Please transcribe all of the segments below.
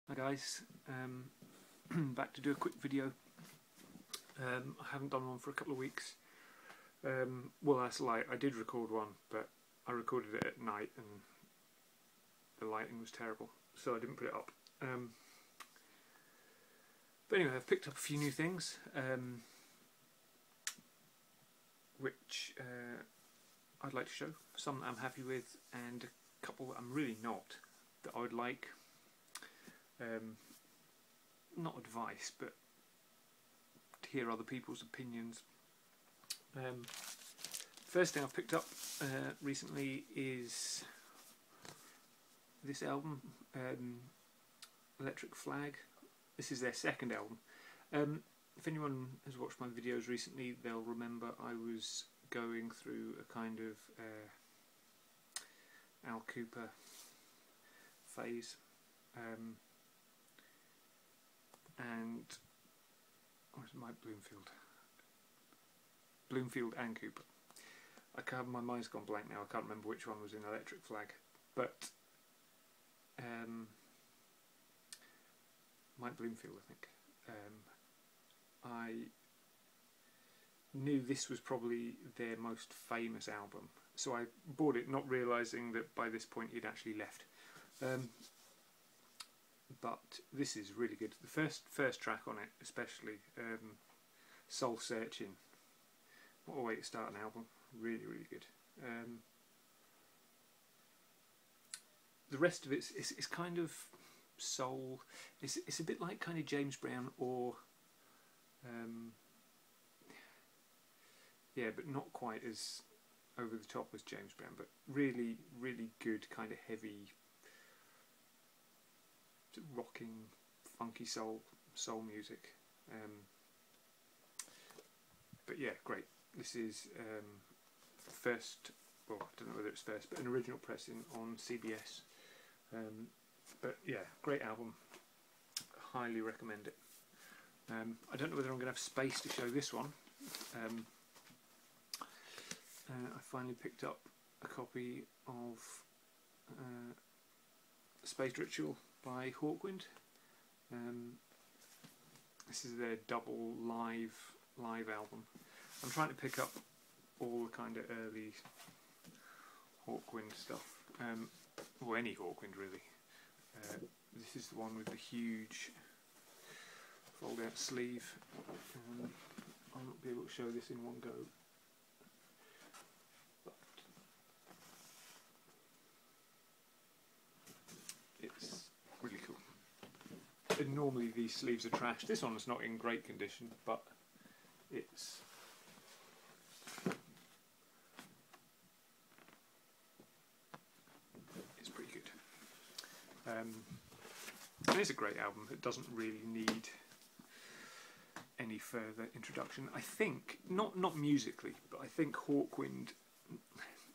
Hi guys, back to do a quick video. I haven't done one for a couple of weeks. Well, that's a lie, I did record one, but I recorded it at night and the lighting was terrible, so I didn't put it up. But anyway, I've picked up a few new things, which I'd like to show. Some that I'm happy with, and a couple that I'm really not, that I would like. Not advice, but to hear other people's opinions. First thing I've picked up recently is this album, Electric Flag. This is their second album. If anyone has watched my videos recently, they'll remember I was going through a kind of Al Cooper phase. And where's Mike Bloomfield and Cooper. My mind's gone blank now. I can't remember which one was in Electric Flag, but Mike Bloomfield, I think. I knew this was probably their most famous album, so I bought it, not realising that by this point he'd actually left. But this is really good. The first track on it, especially, Soul Searching. What a way to start an album. Really, really good. The rest of it's kind of soul. It's a bit like kind of James Brown, or yeah, but not quite as over the top as James Brown. But really, really good kind of heavy, rocking, funky soul music. But yeah, great. This is first, well, I don't know whether it's first, but an original pressing on CBS. But yeah, great album. Highly recommend it. I don't know whether I'm going to have space to show this one. I finally picked up a copy of Space Ritual by Hawkwind. This is their double live album. I'm trying to pick up all the kind of early Hawkwind stuff, or any Hawkwind really. This is the one with the huge fold out sleeve. I'll not be able to show this in one go. It's really cool. And normally these sleeves are trashed. This one's not in great condition, but it's pretty good. And it's a great album. It doesn't really need any further introduction. I think, not musically, but I think Hawkwind,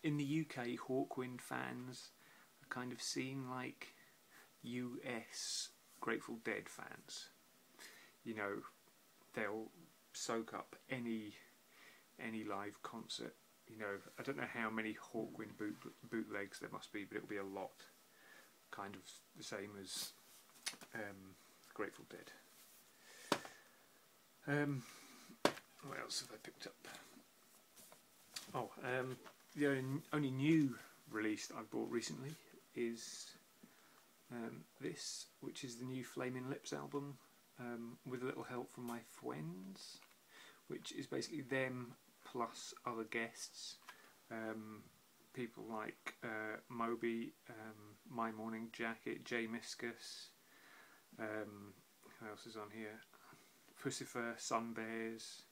in the UK, Hawkwind fans are kind of seen like US Grateful Dead fans. You know, they'll soak up any live concert. You know, I don't know how many Hawkwind bootlegs there must be, but it'll be a lot. Kind of the same as Grateful Dead. What else have I picked up? Oh, the only new release that I've bought recently is this, which is the new Flaming Lips album, with a little help from my friends, which is basically them plus other guests, people like Moby, My Morning Jacket, Jay Miscus, who else is on here? Pussifer, Sunbears,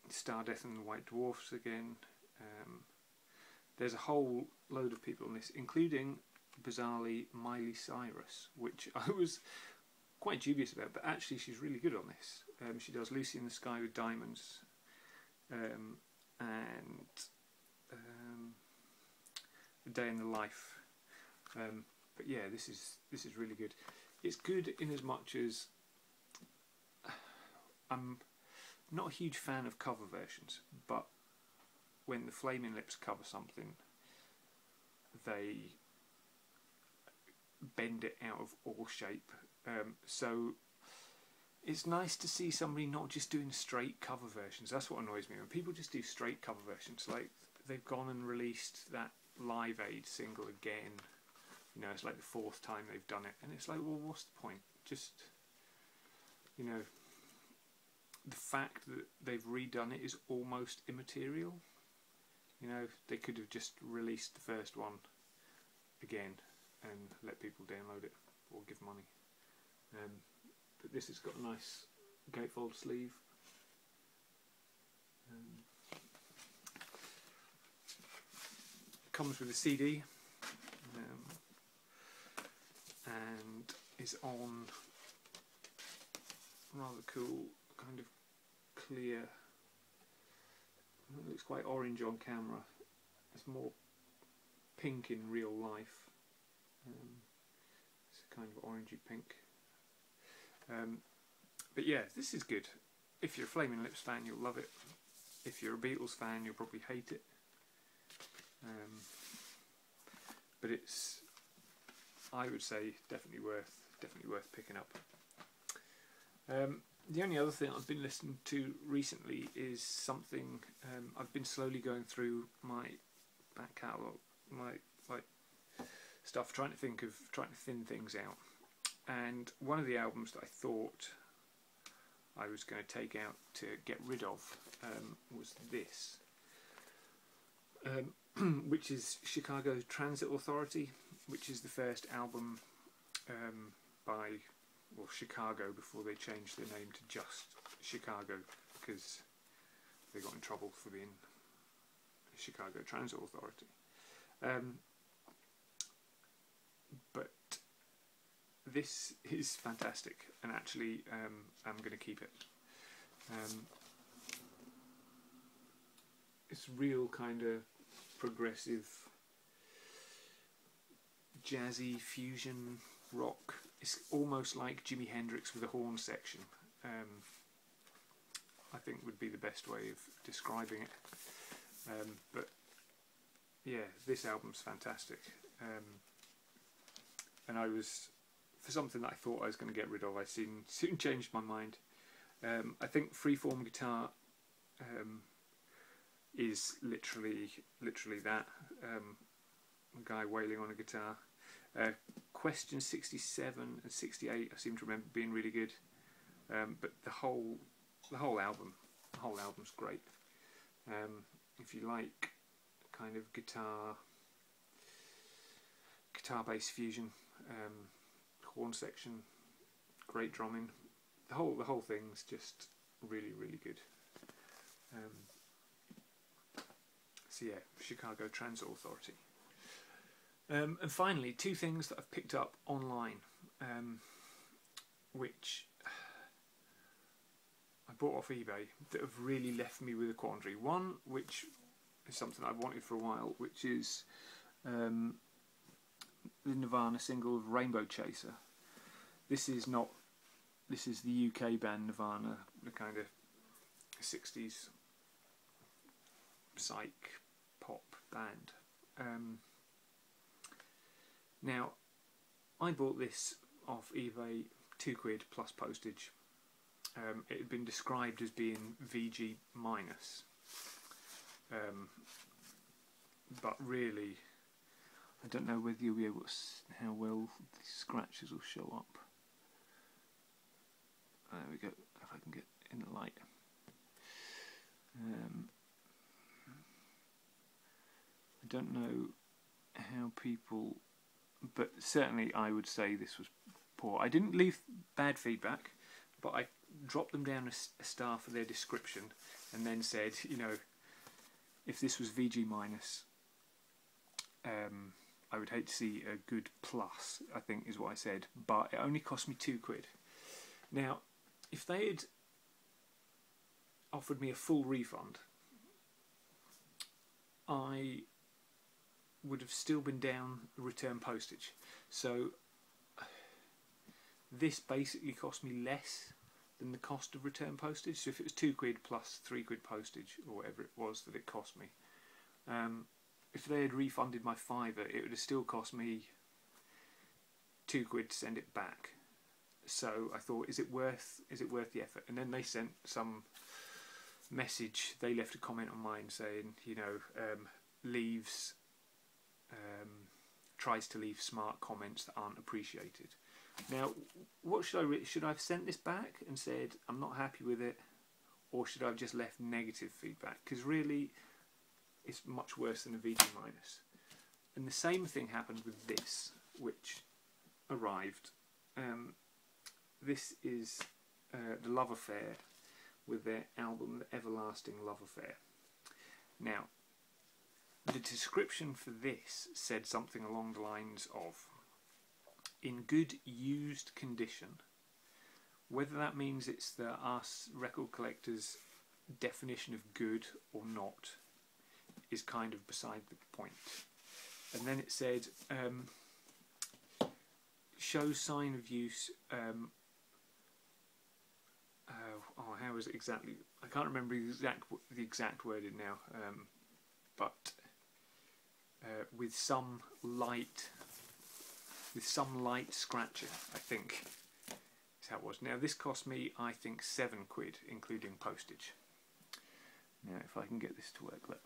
Stardeath and the White Dwarfs again. There's a whole load of people on this, including, bizarrely, Miley Cyrus, which I was quite dubious about, but actually she's really good on this. She does Lucy in the Sky with Diamonds, and A Day in the Life. But yeah, this is really good. It's good in as much as I'm not a huge fan of cover versions, but when the Flaming Lips cover something, they bend it out of all shape. So it's nice to see somebody not just doing straight cover versions. That's what annoys me, when people just do straight cover versions. Like, they've gone and released that Live Aid single again. You know, it's like the 4th time they've done it, and it's like, well, what's the point? Just, you know, the fact that they've redone it is almost immaterial. You know, they could have just released the first one again and let people download it or give money. But this has got a nice gatefold sleeve. Comes with a CD, and is on rather cool, kind of clear. It looks quite orange on camera. It's more pink in real life. It's a kind of orangey pink. But yeah, this is good. If you're a Flaming Lips fan, you'll love it. If you're a Beatles fan, you'll probably hate it. But it's, I would say, definitely worth picking up. The only other thing I've been listening to recently is something I've been slowly going through my back catalogue, my stuff, trying to thin things out. And one of the albums that I thought I was going to take out to get rid of was this, which is Chicago Transit Authority, which is the first album by Chicago before they changed their name to just Chicago, because they got in trouble for being Chicago Transit Authority. But this is fantastic, and actually I'm going to keep it. It's real kind of progressive, jazzy fusion rock. It's almost like Jimi Hendrix with a horn section. I think would be the best way of describing it. But yeah, this album's fantastic. And I was, for something that I thought I was going to get rid of, I soon changed my mind. I think freeform guitar is literally that, a guy wailing on a guitar. Question 67 and 68 I seem to remember being really good, but the whole album's great. If you like kind of guitar bass fusion, horn section, great drumming, the whole thing's just really good. So yeah, Chicago Transit Authority. And finally, 2 things that I've picked up online, which I bought off eBay, that have really left me with a quandary. One, which is something I've wanted for a while, which is the Nirvana single Rainbow Chaser. This is the UK band Nirvana, the kind of 60s psych pop band. Now, I bought this off eBay, £2 plus postage. It had been described as being VG minus, but really, I don't know whether you'll be able to how well the scratches will show up. There we go. If I can get in the light. I don't know how people, but certainly I would say this was poor. I didn't leave bad feedback, but I dropped them down a star for their description, and then said, you know, if this was VG minus, I would hate to see a good plus, I think is what I said, but it only cost me £2. Now, if they had offered me a full refund, I would have still been down return postage. So this basically cost me less than the cost of return postage. So if it was £2 plus £3 postage, or whatever it was that it cost me, if they had refunded my £5, it would have still cost me £2 to send it back. So I thought, is it worth the effort? And then they sent some message. They left a comment on mine saying, you know, tries to leave smart comments that aren't appreciated. Now, what should I have sent this back and said I'm not happy with it, or should I have just left negative feedback? Because really, it's much worse than a VG minus. And the same thing happened with this, which arrived. This is the Love Affair with their album The Everlasting Love Affair. Now, the description for this said something along the lines of, in good used condition. Whether that means it's the us record collectors' definition of good or not is kind of beside the point. And then it said, shows sign of use. How is it exactly? I can't remember the exact wording now. But with some light scratching, I think is how it was. Now this cost me, I think, £7, including postage. Now if I can get this to work, look.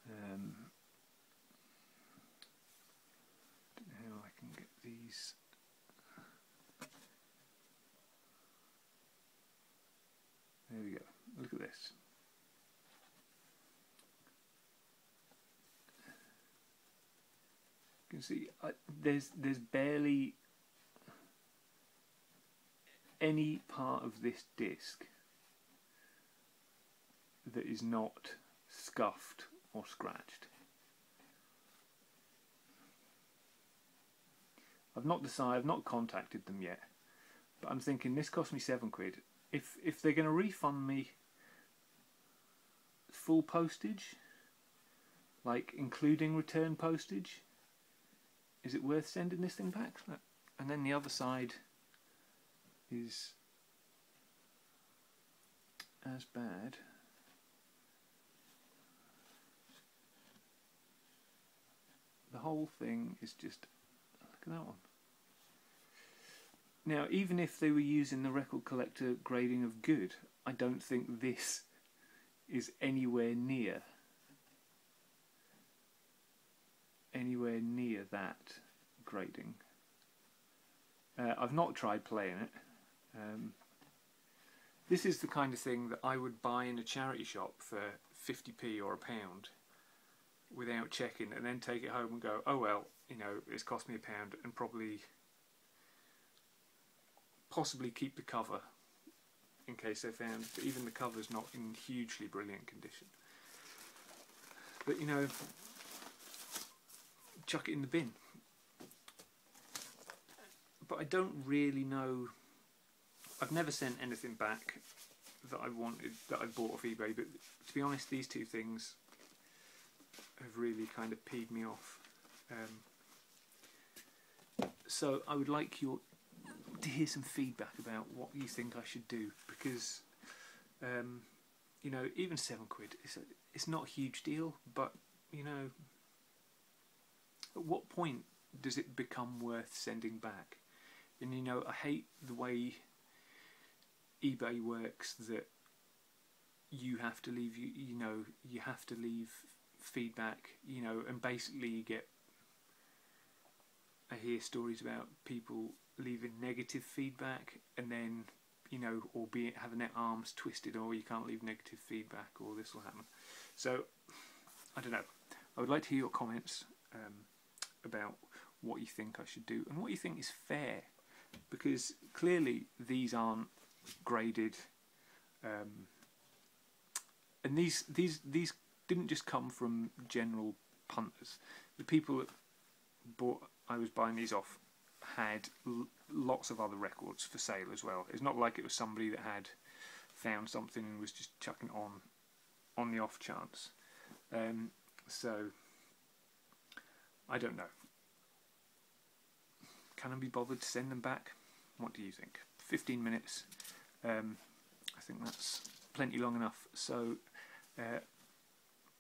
Don't know how I can get these. There we go. Look at this. You can see there's barely any part of this disc that is not scuffed or scratched. I've not decided, I've not contacted them yet, but I'm thinking this cost me £7. If they're going to refund me full postage, like including return postage, is it worth sending this thing back? And then the other side is as bad. The whole thing is just, look at that one. Now, even if they were using the record collector grading of good, I don't think this is anywhere near that grading. I've not tried playing it. This is the kind of thing that I would buy in a charity shop for 50p or £1 without checking, and then take it home and go, oh well, you know, it's cost me £1, and possibly keep the cover in case they found that even the cover's not in hugely brilliant condition. But you know, chuck it in the bin. But I don't really know. I've never sent anything back that I wanted, that I bought off eBay, but to be honest, these two things have really kind of peed me off. So I would like to hear some feedback about what you think I should do, because you know, even £7, it's not a huge deal, but you know, at what point does it become worth sending back? And you know, I hate the way eBay works, that you have to leave you have to leave feedback, you know, and basically you get, I hear stories about people leaving negative feedback and then, you know, or having their arms twisted, or you can't leave negative feedback, or this will happen. So I don't know, I would like to hear your comments about what you think I should do and what you think is fair, because clearly these aren't graded, and these didn't just come from general punters. The people that I was buying these off had lots of other records for sale as well. It's not like it was somebody that had found something and was just chucking it on the off chance. So I don't know. Can I be bothered to send them back? What do you think? 15 minutes. I think that's plenty long enough. So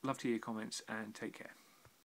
love to hear your comments, and take care.